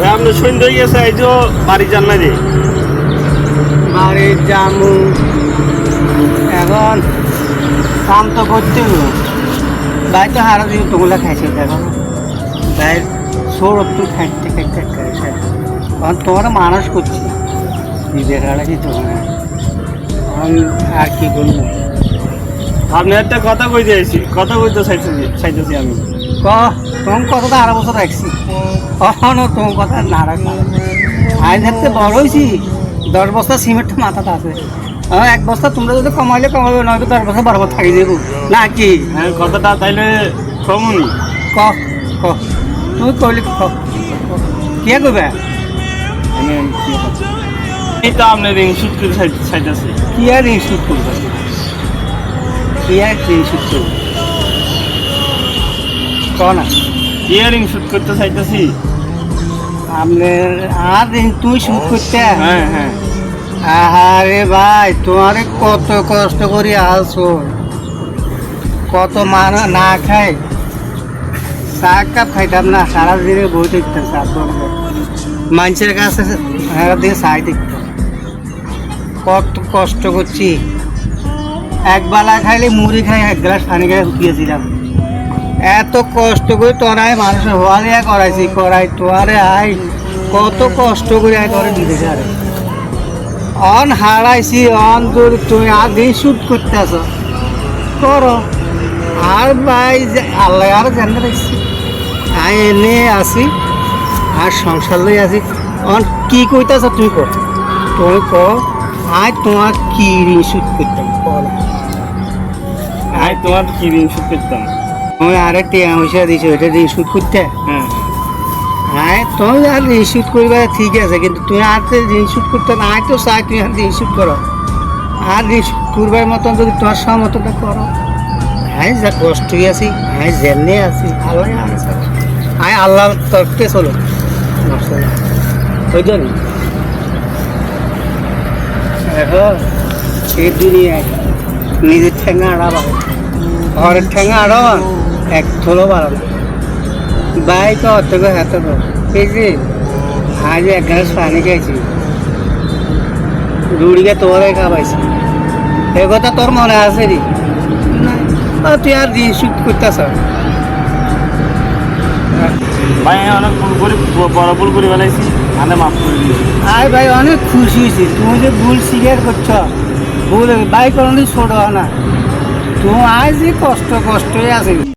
আপনি সন্ধ্যে হয়ে গেছে এই যে বাড়ি যান না রে বাড়ি জামু এখন কাম তো করতে হবে ভাই তো হারা দিন তোগুলা খাইছে দেখো ভাই সোর একটু খাইতে খাইতে খাইছে কারণ তোমার মানুষ করছি নিজের হারাছি তোমার আর কি বলবো আপনি একটা কথা কইতে আইছি কথা কইতে চাইতেছি আমি তোমার কথা তো 18 বছর রাখছি কখনো তোমার কথা না রাখা আজ হাতে বড় হয়েছি 10 বস্তা সিমেন্ট মাথাতে আছে এক বস্তা তোমরা যদি কমাইলে কমাবে নয়তো 10 বছর বরবাদ থাকি দেবো না কি হ্যাঁ কথাটা তাইলে কমুনি ক ক তুমি কইলে কে কইবে আমি এই তো আপনি রিং শুট করে চাইতেছি কি আর রিংশুট করবে কি আর রিংশুট করবে ক না ইয়ারিং শুট করতে চাইতেছি আপনার আর তুই শুট করতে হ্যাঁ হ্যাঁ আরে ভাই তোমারে কত কষ্ট করে আসো কত মানা না খাই চা কাপ খাইতাম না সারা দিনে বই দেখতাম চা মানুষের কাছে সারাদিন চাই দেখতাম কত কষ্ট করছি একবেলা খাইলে মুড়ি খাই 1 গ্লাস পানি খাই শুকিয়েছিলাম এত কষ্ট করে তোরাই মানুষের হওয়ালে করাইছি করাই তোয়ারে আই কত কষ্ট করে আয় তোরে দিতে চারে অন হারাইছি অন তোর তুমি আর দিন শুট করতে আসো করো আর ভাই যে আল্লাহ আর জানতে পারছি আই এনে আসি আর সংসার লই আসি অন কি কইতেছ তুমি কর তুমি কর আয় তোমার কি ঋণ শুট করতাম কর আই তোমার কি রিং শুট করতাম তুমি আরে টিয়া পয়সা দিছো এটা ঋণ শুট করতে হ্যাঁ হ্যাঁ তুমি আর ঋণ শুট করবে ঠিক আছে কিন্তু তুমি আর তো ঋণ শুট করতে না তো চাই তুমি আর ঋণ শুট করো আর ঋণ শুট করবার মতন যদি তোমার মতনটা করো হ্যাঁ যা কষ্টই আছি হ্যাঁ জেনে আছি আল্লাহ আছে হ্যাঁ আল্লাহ তরফে চলো ওই জন্য এখন এই দুনিয়ায় নিজের ঠেঙ্গা আড়াবা ঘরের ঠেঙ্গা আড়াবা এক থলো বাড়ানো ভাই তো অত হাতে তো এই যে আজ 1 গ্লাস পানি খাইছি রুড়িকে তোরে খাবাইছি এ কথা তোর মনে আছে রে তুই আর দিন শুট করতেছ ভাই আমি অনেক ভুল করে বড় ভুল করে বেলাইছি মানে মাফ করে দিয়েছি আয় ভাই অনেক খুশি হয়েছি তুমি যে ভুল স্বীকার করছ ভুল ভাই কোনোদিন ছোট হয় না তুমি আজ যে কষ্টই আছে